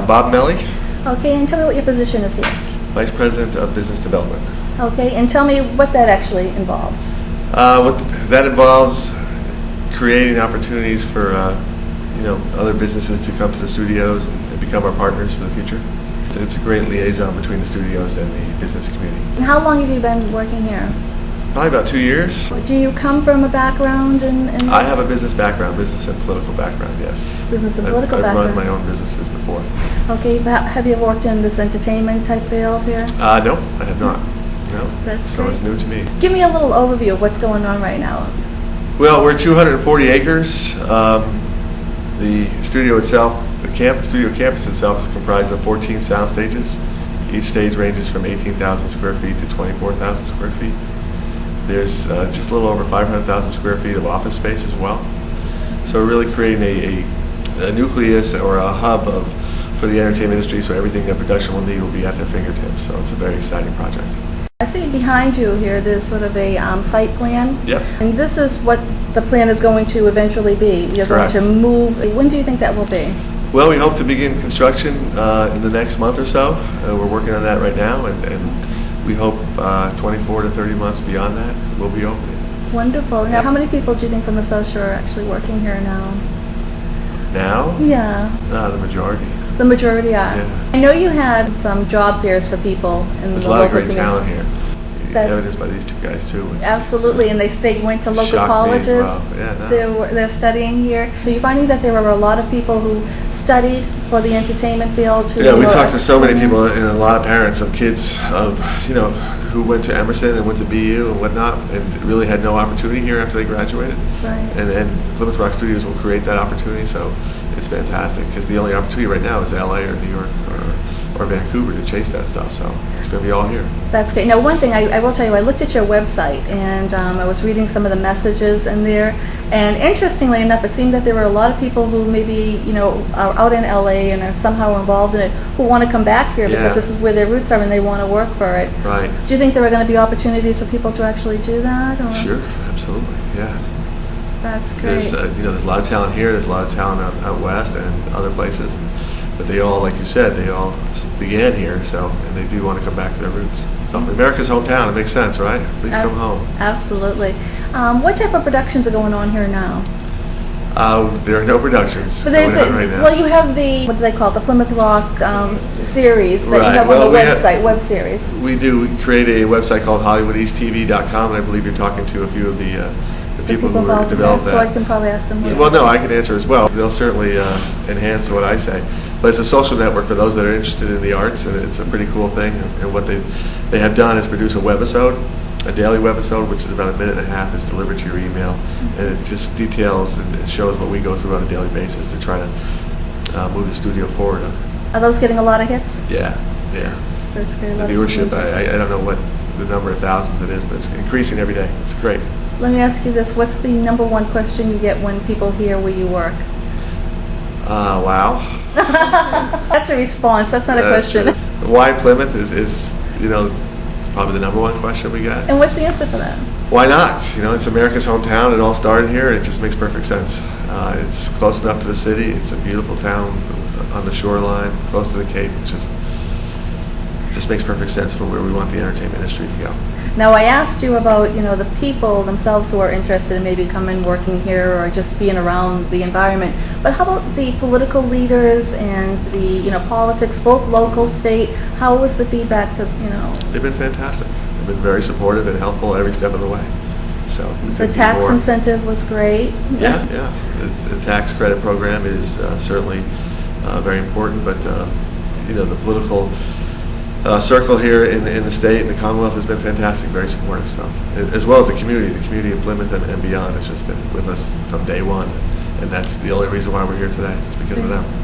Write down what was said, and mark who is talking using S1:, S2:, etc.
S1: Bob Melley,
S2: Okay, and tell me what your position is here.
S1: Vice President of Business Development.
S2: Okay, and tell me what that actually involves.
S1: What that involves creating opportunities for other businesses to come to the studios and become our partners for the future. It's a great liaison between the studios and the business community.
S2: And how long have you been working here?
S1: Probably about 2 years.
S2: Do you come from a background in this?
S1: I have a business background, business and political background, yes.
S2: Business and political
S1: I've
S2: background.
S1: run my own businesses before.
S2: Okay, have you worked in this entertainment type field here?
S1: No, I have not. No.
S2: That's
S1: so
S2: great.
S1: it's new to me.
S2: Give me a little overview of what's going on right now.
S1: Well, we're 240 acres. The studio itself, the studio campus itself is comprised of 14 sound stages. Each stage ranges from 18,000 square feet to 24,000 square feet. There's just a little over 500,000 square feet of office space as well. So we're really creating a nucleus or a hub for the entertainment industry, so everything that production will need will be at their fingertips. So it's a very exciting project.
S2: I see behind you here there's sort of a site plan.
S1: Yep.
S2: And this is what the plan is going to eventually be. You're
S1: Correct.
S2: going to move. When do you think that will be?
S1: Well, we hope to begin construction in the next month or so. We're working on that right now, and we hope 24 to 30 months beyond that we'll be opening.
S2: Wonderful. Now, how many people do you think from the South Shore are actually working here now?
S1: Now?
S2: Yeah.
S1: The majority.
S2: The majority are.
S1: Yeah.
S2: I know you had some job fairs for people in
S1: There's
S2: the
S1: a lot of
S2: local
S1: great talent here.
S2: That's-
S1: Evidenced by these two guys too. which
S2: Absolutely, and they went to local
S1: shocked me
S2: colleges.
S1: as well. Yeah, no.
S2: They're studying here. So you're finding that there were a lot of people who studied for the entertainment field.
S1: Yeah, we talked to so many people and a lot of parents of kids who went to Emerson and went to BU and whatnot, and really had no opportunity here after they graduated.
S2: Right.
S1: And Plymouth Rock Studios will create that opportunity, so it's fantastic because the only opportunity right now is LA or New York or Vancouver to chase that stuff. So it's going to be all here.
S2: That's great. Now, one thing I will tell you, I looked at your website and I was reading some of the messages in there, and interestingly enough, it seemed that there were a lot of people who maybe are out in LA and are somehow involved in it who want to come back here because this is where their roots are and they want to work for it.
S1: Right.
S2: Do you think there are going to be opportunities for people to actually do that? Or?
S1: Sure, absolutely, yeah.
S2: That's great.
S1: There's a lot of talent here. There's a lot of talent out west and other places, but they all, like you said, they all began here. So, and they do want to come back to their roots. America's hometown. It makes sense, right? Please come home.
S2: Absolutely. What type of productions are going on here now?
S1: There are no productions
S2: But
S1: going on right now.
S2: well, you have what do they call it? The Plymouth Rock series that you
S1: Right.
S2: have
S1: Well,
S2: on the
S1: we
S2: website, web series.
S1: We do. We create a website called HollywoodEastTV.com, and I believe you're talking to a few of the people who
S2: involved in
S1: developed that.
S2: So I can probably ask them.
S1: Well, no, I can answer as well. They'll certainly enhance what I say. But it's a social network for those that are interested in the arts, and it's a pretty cool thing. And what they have done is produce a webisode, a daily webisode, which is about a minute and a half, is delivered to your email, and it just details and it shows what we go through on a daily basis to try to move the studio forward.
S2: Are those getting a lot of hits?
S1: Yeah.
S2: That's great.
S1: The viewership, I don't know what the number of thousands it is, but it's increasing every day. It's great.
S2: Let me ask you this: what's the number one question you get when people hear where you work?
S1: Wow.
S2: That's a response. That's not a question.
S1: True. Why Plymouth is probably the number one question we get.
S2: And what's the answer for that?
S1: Why not? It's America's hometown. It all started here. It just makes perfect sense. It's close enough to the city. It's a beautiful town on the shoreline, close to the Cape. It just makes perfect sense for where we want the entertainment industry to go.
S2: Now, I asked you about, the people themselves who are interested in maybe coming working here or just being around the environment. But how about the political leaders and the, politics, both local, state? How was the feedback to,
S1: They've been fantastic. They've been very supportive and helpful every step of the way. So we
S2: The
S1: couldn't be
S2: tax
S1: more.
S2: incentive was great.
S1: Yeah. The tax credit program is certainly very important, but the political circle here in the state and the Commonwealth has been fantastic, very supportive. So, as well as the community of Plymouth and beyond has just been with us from day one, and that's the only reason why we're here today. It's because of them.